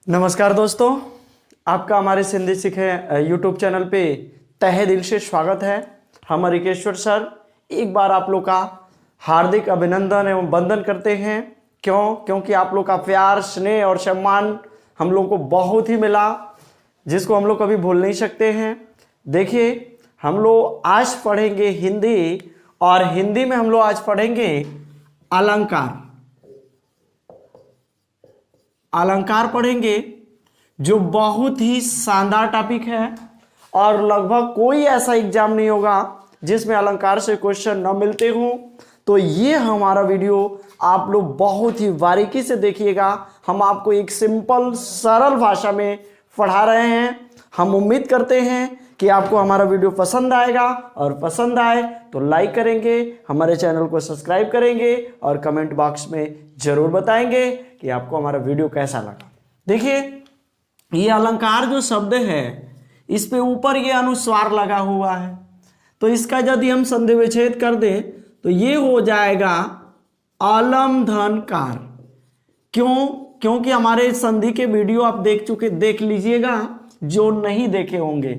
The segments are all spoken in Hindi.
नमस्कार दोस्तों, आपका हमारे सिंधी सीखे यूट्यूब चैनल पे तहे दिल से स्वागत है। हम हरिकेश्वर सर एक बार आप लोग का हार्दिक अभिनंदन एवं वंदन करते हैं। क्योंकि आप लोग का प्यार, स्नेह और सम्मान हम लोग को बहुत ही मिला, जिसको हम लोग कभी भूल नहीं सकते हैं। देखिए, हम लोग आज पढ़ेंगे हिंदी, और हिंदी में हम लोग आज पढ़ेंगे अलंकार। अलंकार पढ़ेंगे, जो बहुत ही शानदार टॉपिक है, और लगभग कोई ऐसा एग्जाम नहीं होगा जिसमें अलंकार से क्वेश्चन न मिलते हों। तो ये हमारा वीडियो आप लोग बहुत ही बारीकी से देखिएगा। हम आपको एक सिंपल सरल भाषा में पढ़ा रहे हैं। हम उम्मीद करते हैं कि आपको हमारा वीडियो पसंद आएगा, और पसंद आए तो लाइक करेंगे, हमारे चैनल को सब्सक्राइब करेंगे, और कमेंट बॉक्स में जरूर बताएंगे कि आपको हमारा वीडियो कैसा लगा। देखिए, ये अलंकार जो शब्द है, इस पे ऊपर ये अनुस्वार लगा हुआ है, तो इसका यदि हम संधि विच्छेद कर दें तो ये हो जाएगा अलम धन कार। क्योंकि हमारे संधि के वीडियो आप देख लीजिएगा, जो नहीं देखे होंगे।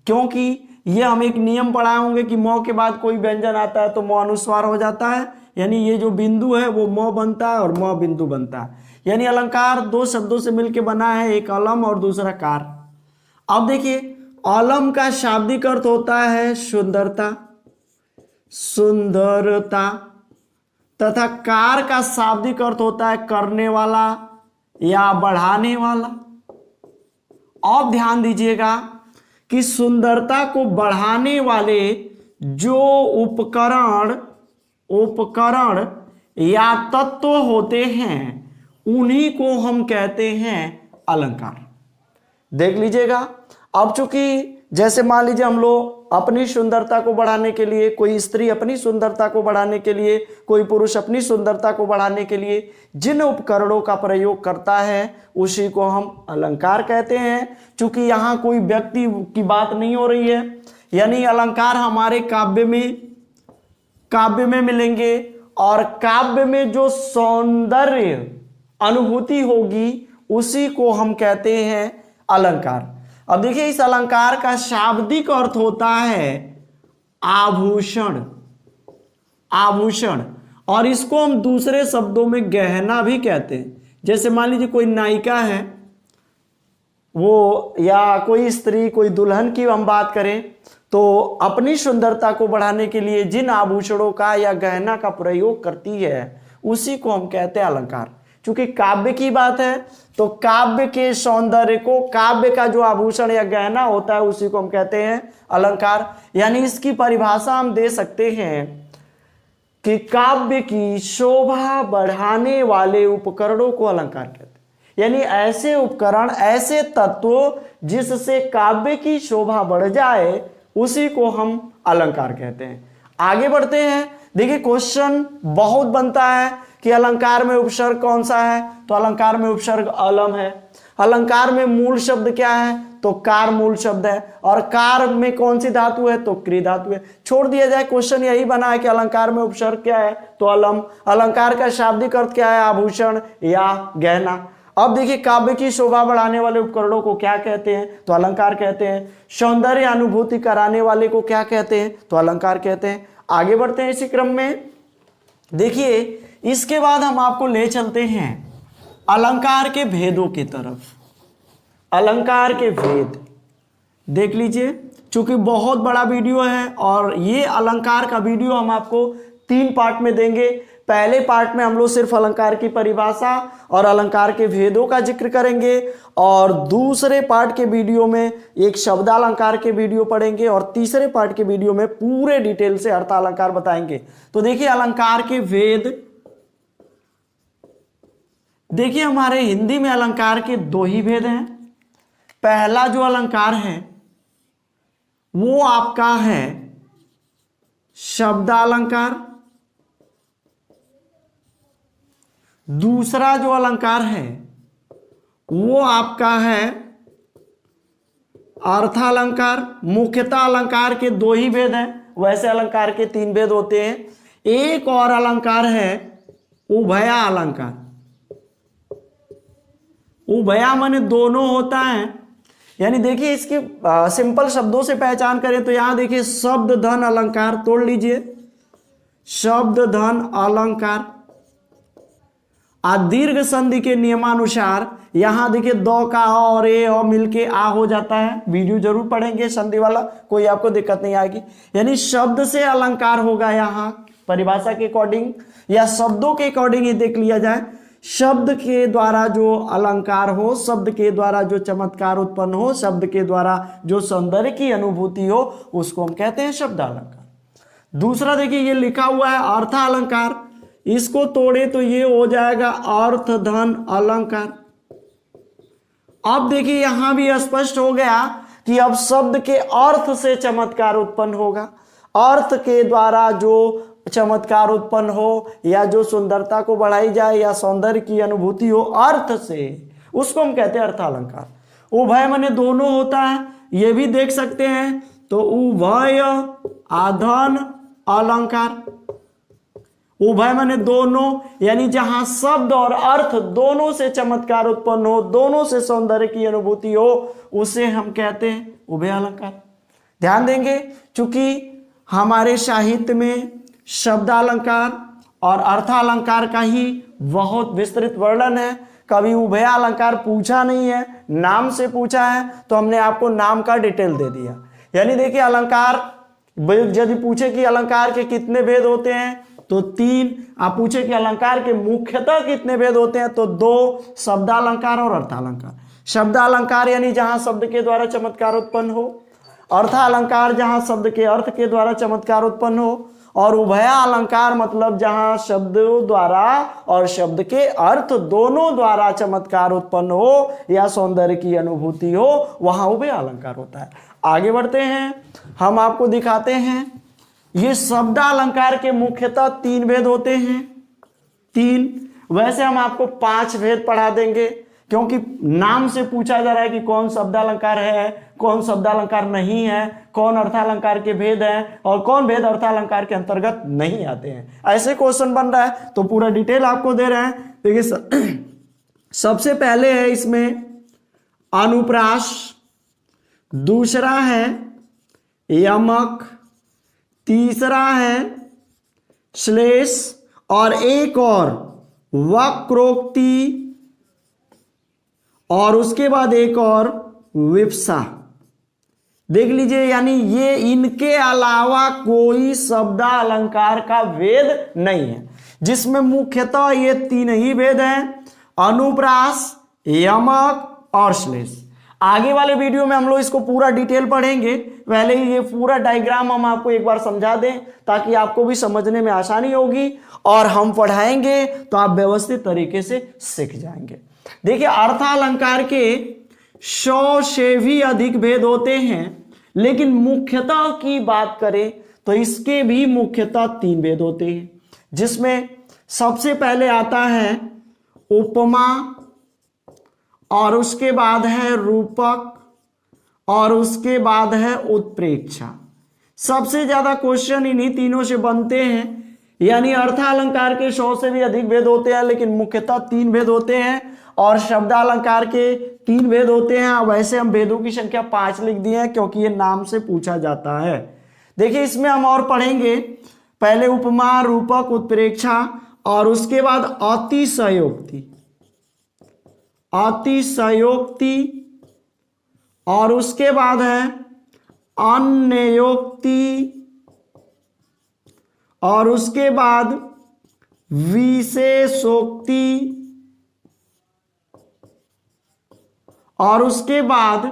क्योंकि ये हम एक नियम पढ़ाए होंगे कि मौ के बाद कोई व्यंजन आता है तो मौ अनुस्वार हो जाता है, यानी ये जो बिंदु है वो मौ बनता है और मौ बिंदु बनता है। यानी अलंकार दो शब्दों से मिलकर बना है, एक अलम और दूसरा कार। अब देखिए, अलम का शाब्दिक अर्थ होता है सुंदरता, तथा कार का शाब्दिक अर्थ होता है करने वाला या बढ़ाने वाला। अब ध्यान दीजिएगा कि सुंदरता को बढ़ाने वाले जो उपकरण या तत्व होते हैं, उन्हीं को हम कहते हैं अलंकार। देख लीजिएगा, अब चूंकि जैसे मान लीजिए हम लोग अपनी सुंदरता को बढ़ाने के लिए, कोई स्त्री अपनी सुंदरता को बढ़ाने के लिए, कोई पुरुष अपनी सुंदरता को बढ़ाने के लिए जिन उपकरणों का प्रयोग करता है, उसी को हम अलंकार कहते हैं। चूंकि यहाँ कोई व्यक्ति की बात नहीं हो रही है, यानी अलंकार हमारे काव्य में मिलेंगे, और काव्य में जो सौंदर्य अनुभूति होगी उसी को हम कहते हैं अलंकार। अब देखिए, इस अलंकार का शाब्दिक अर्थ होता है आभूषण, और इसको हम दूसरे शब्दों में गहना भी कहते हैं। जैसे मान लीजिए कोई नायिका है वो, या कोई स्त्री, कोई दुल्हन की हम बात करें, तो अपनी सुंदरता को बढ़ाने के लिए जिन आभूषणों का या गहना का प्रयोग करती है, उसी को हम कहते हैं अलंकार। चूंकि काव्य की बात है, तो काव्य के सौंदर्य को, काव्य का जो आभूषण या गहना होता है, उसी को हम कहते हैं अलंकार। यानी इसकी परिभाषा हम दे सकते हैं कि काव्य की शोभा बढ़ाने वाले उपकरणों को अलंकार कहते हैं। यानी ऐसे उपकरण, ऐसे तत्व जिससे काव्य की शोभा बढ़ जाए, उसी को हम अलंकार कहते हैं। आगे बढ़ते हैं। देखिए, क्वेश्चन बहुत बनता है कि अलंकार में उपसर्ग कौन सा है, तो अलंकार में उपसर्ग अलम है। अलंकार में मूल शब्द क्या है, तो कार मूल शब्द है। और कार में कौन सी धातु है, तो क्री धातु है। छोड़ दिया जाए, क्वेश्चन यही बना है कि अलंकार में उपसर्ग क्या है, तो अलम। अलंकार का शाब्दिक अर्थ क्या है, आभूषण या गहना। अब देखिए, काव्य की शोभा बढ़ाने वाले उपकरणों को क्या कहते हैं, तो अलंकार कहते हैं। सौंदर्य अनुभूति कराने वाले को क्या कहते हैं, तो अलंकार कहते हैं। आगे बढ़ते हैं इसी क्रम में। देखिए, इसके बाद हम आपको ले चलते हैं अलंकार के भेदों की तरफ। अलंकार के भेद देख लीजिए, चूंकि बहुत बड़ा वीडियो है, और ये अलंकार का वीडियो हम आपको 3 पार्ट में देंगे। पहले पार्ट में हम लोग सिर्फ अलंकार की परिभाषा और अलंकार के भेदों का जिक्र करेंगे, और दूसरे पार्ट के वीडियो में एक शब्दालंकार के वीडियो पढ़ेंगे, और तीसरे पार्ट के वीडियो में पूरे डिटेल से अर्थालंकार बताएंगे। तो देखिए, अलंकार के भेद। देखिए, हमारे हिंदी में अलंकार के 2 ही भेद हैं। पहला जो अलंकार है वो आपका है शब्दालंकार। दूसरा जो अलंकार है वो आपका है अर्थालंकार। मुख्यतः अलंकार के 2 ही भेद हैं, वैसे अलंकार के 3 भेद होते हैं। एक और अलंकार है उभया अलंकार। उभया माने दोनों होता है। यानी देखिए इसकी सिंपल शब्दों से पहचान करें तो यहां देखिए शब्द धन अलंकार, तोड़ लीजिए, शब्द धन अलंकार। दीर्घ संधि के नियमानुसार यहां देखिए दो का और ए और मिलके आ हो जाता है। वीडियो जरूर पढ़ेंगे संधि वाला, कोई आपको दिक्कत नहीं आएगी। यानी शब्द से अलंकार होगा यहां परिभाषा के अकॉर्डिंग, या शब्दों के अकॉर्डिंग ही देख लिया जाए। शब्द के द्वारा जो अलंकार हो, शब्द के द्वारा जो चमत्कार उत्पन्न हो, शब्द के द्वारा जो सौंदर्य की अनुभूति हो, उसको हम कहते हैं शब्द अलंकार। दूसरा देखिए ये लिखा हुआ है अर्थ अलंकार, इसको तोड़े तो ये हो जाएगा अर्थ धन अलंकार। अब देखिए यहां भी स्पष्ट हो गया कि अब शब्द के अर्थ से चमत्कार उत्पन्न होगा। अर्थ के द्वारा जो चमत्कार उत्पन्न हो या जो सुंदरता को बढ़ाई जाए या सौंदर्य की अनुभूति हो अर्थ से, उसको हम कहते हैं अर्थ अलंकार। उभय माने दोनों होता है, ये भी देख सकते हैं, तो उभय आधन अलंकार। उभय माने दोनों, यानी जहां शब्द और अर्थ दोनों से चमत्कार उत्पन्न हो, दोनों से सौंदर्य की अनुभूति हो, उसे हम कहते हैं उभय अलंकार। ध्यान देंगे चूंकि हमारे साहित्य में शब्दालंकार और अर्थालंकार का ही बहुत विस्तृत वर्णन है। कभी उभय अलंकार पूछा नहीं है, नाम से पूछा है, तो हमने आपको नाम का डिटेल दे दिया। यानी देखिए अलंकार यदि पूछे कि अलंकार के कितने भेद होते हैं तो 3, आप पूछे कि अलंकार के मुख्यतः कितने भेद होते हैं तो 2, शब्दालंकार और अर्थालंकार। शब्दालंकार यानी जहां शब्द के द्वारा चमत्कार उत्पन्न हो, अर्थालंकार जहां शब्द के अर्थ के द्वारा चमत्कार उत्पन्न हो, और उभया अलंकार मतलब जहां शब्दों द्वारा और शब्द के अर्थ दोनों द्वारा चमत्कार उत्पन्न हो या सौंदर्य की अनुभूति हो, वहां उभय अलंकार होता है। आगे बढ़ते हैं, हम आपको दिखाते हैं ये शब्दालंकार के मुख्यतः 3 भेद होते हैं। 3, वैसे हम आपको 5 भेद पढ़ा देंगे क्योंकि नाम से पूछा जा रहा है कि कौन शब्दालंकार है, कौन शब्दालंकार नहीं है, कौन अर्थालंकार के भेद हैं और कौन भेद अर्थालंकार के अंतर्गत नहीं आते हैं। ऐसे क्वेश्चन बन रहा है तो पूरा डिटेल आपको दे रहे हैं। देखिए सबसे पहले है इसमें अनुप्रास, दूसरा है यमक, तीसरा है श्लेष और एक और वक्रोक्ति, और उसके बाद एक और विप्सा। देख लीजिए, यानी ये इनके अलावा कोई शब्दालंकार का भेद नहीं है, जिसमें मुख्यतः ये 3 ही भेद हैं, अनुप्रास, यमक और श्लेष। आगे वाले वीडियो में हम लोग इसको पूरा डिटेल पढ़ेंगे, पहले ही ये पूरा डायग्राम हम आपको एक बार समझा दें ताकि आपको भी समझने में आसानी होगी, और हम पढ़ाएंगे तो आप व्यवस्थित तरीके से सीख जाएंगे। देखिए अर्थालंकार के 100 से भी अधिक भेद होते हैं, लेकिन मुख्यतः की बात करें तो इसके भी मुख्यतः 3 भेद होते हैं, जिसमें सबसे पहले आता है उपमा, और उसके बाद है रूपक, और उसके बाद है उत्प्रेक्षा। सबसे ज्यादा क्वेश्चन इन्हीं तीनों से बनते हैं। यानी अर्थालंकार के 100 से भी अधिक भेद होते हैं, लेकिन मुख्यतः 3 भेद होते हैं, और शब्दालंकार के 3 भेद होते हैं। वैसे हम भेदों की संख्या 5 लिख दिए हैं क्योंकि ये नाम से पूछा जाता है। देखिए इसमें हम और पढ़ेंगे, पहले उपमा, रूपक, उत्प्रेक्षा, और उसके बाद अतिशयोक्ति, अतिशयोक्ति, और उसके बाद है अन्योक्ति, और उसके बाद विशेषोक्ति, और उसके बाद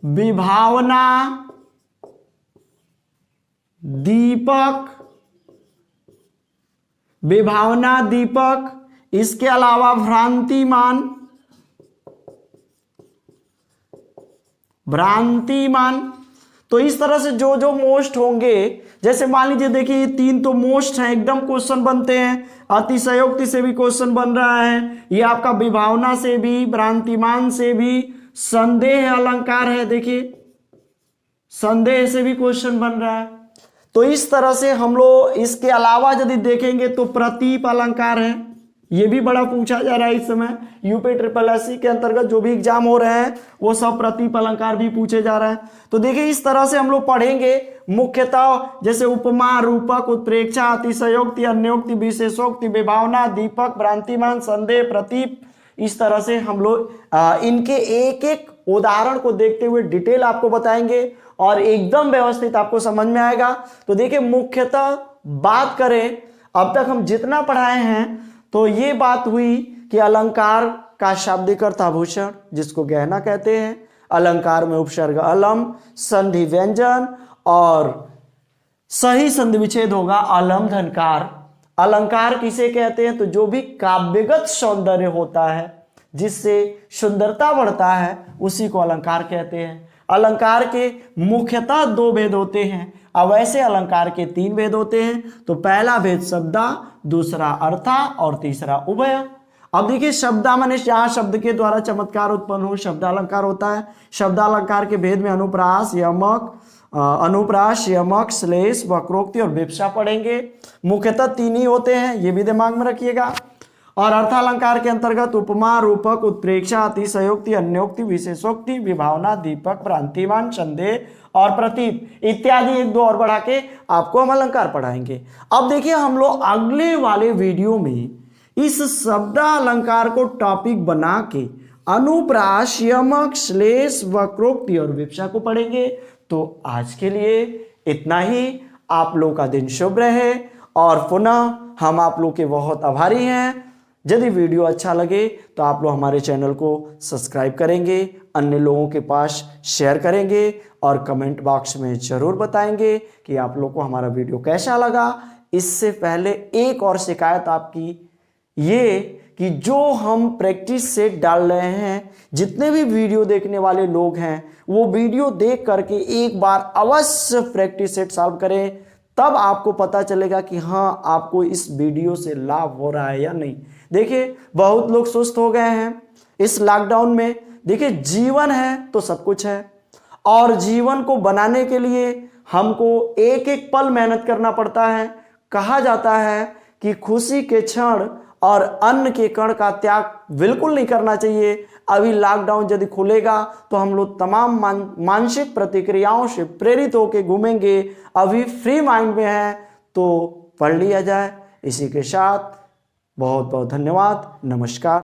विभावना, दीपक, विभावना, दीपक, इसके अलावा भ्रांतिमान, भ्रांतिमान। तो इस तरह से जो जो मोस्ट होंगे, जैसे मान लीजिए देखिए ये 3 तो मोस्ट हैं, एकदम क्वेश्चन बनते हैं। अतिशयोक्ति से भी क्वेश्चन बन रहा है, ये आपका विभावना से भी, भ्रांतिमान से भी, संदेह अलंकार है, देखिए संदेह से भी क्वेश्चन बन रहा है। तो इस तरह से हम लोग इसके अलावा यदि देखेंगे तो प्रतीप अलंकार है, ये भी बड़ा पूछा जा रहा है इस समय यूपी ट्रिपल एससी के अंतर्गत जो भी एग्जाम हो रहे हैं वो सब प्रतीप अलंकार भी पूछे जा रहे हैं। तो देखिए इस तरह से हम लोग पढ़ेंगे मुख्यतः, जैसे उपमा, रूपक, उत्प्रेक्षा, अतिशयोक्ति, अन्योक्ति, विशेषोक्ति, विभावना, दीपक, भ्रांतिमान, संदेह, प्रतीप, इस तरह से हम लोग इनके एक एक उदाहरण को देखते हुए डिटेल आपको बताएंगे और एकदम व्यवस्थित आपको समझ में आएगा। तो देखिए मुख्यतः बात करें, अब तक हम जितना पढ़ाए हैं तो ये बात हुई कि अलंकार का शाब्दिक अर्थ आभूषण, जिसको गहना कहते हैं। अलंकार में उपसर्ग अलम, संधि व्यंजन और सही संधि विच्छेद होगा अलम धनकार। अलंकार किसे कहते हैं? तो जो भी काव्यगत सौंदर्य होता है, जिससे सुंदरता बढ़ता है, उसी को अलंकार कहते हैं। अलंकार के मुख्यतः दो भेद होते हैं। अब वैसे अलंकार के तीन भेद होते हैं। तो पहला भेद शब्दा, दूसरा अर्था और तीसरा उभय। अब देखिए शब्दा माने जहां शब्द के द्वारा चमत्कार उत्पन्न हो, शब्दालंकार होता है। शब्दालंकार के भेद में अनुप्रास, यमक, श्लेष, वक्रोक्ति और विवक्षा पढ़ेंगे। मुख्यतः तीन ही होते हैं, ये भी दिमाग में रखिएगा। और अर्थालंकार के अंतर्गत उपमा, रूपक, उत्प्रेक्षा, अतिशयोक्ति, अन्योक्ति, विशेषोक्ति, विभावना, दीपक, भ्रांतिमान, संदेह और प्रतीप इत्यादि एक दो और बढ़ा के आपको हम अलंकार पढ़ाएंगे। अब देखिए हम लोग अगले वाले वीडियो में इस शब्दालंकार को टॉपिक बना के अनुप्रास, यमक, श्लेष, वक्रोक्ति और विवक्षा को पढ़ेंगे। तो आज के लिए इतना ही। आप लोग का दिन शुभ रहे और पुनः हम आप लोग के बहुत आभारी हैं। यदि वीडियो अच्छा लगे तो आप लोग हमारे चैनल को सब्सक्राइब करेंगे, अन्य लोगों के पास शेयर करेंगे और कमेंट बॉक्स में ज़रूर बताएंगे कि आप लोग को हमारा वीडियो कैसा लगा। इससे पहले एक और शिकायत आपकी ये कि जो हम प्रैक्टिस सेट डाल रहे हैं, जितने भी वीडियो देखने वाले लोग हैं वो वीडियो देख करके एक बार अवश्य प्रैक्टिस सेट सॉल्व करें, तब आपको पता चलेगा कि हाँ आपको इस वीडियो से लाभ हो रहा है या नहीं। देखिए बहुत लोग सुस्त हो गए हैं इस लॉकडाउन में। देखिए जीवन है तो सब कुछ है और जीवन को बनाने के लिए हमको एक एक पल मेहनत करना पड़ता है। कहा जाता है कि खुशी के क्षण और अन्न के कण का त्याग बिल्कुल नहीं करना चाहिए। अभी लॉकडाउन यदि खुलेगा तो हम लोग तमाम मानसिक प्रतिक्रियाओं से प्रेरित होकर घूमेंगे। अभी फ्री माइंड में है तो पढ़ लिया जाए। इसी के साथ बहुत बहुत धन्यवाद, नमस्कार।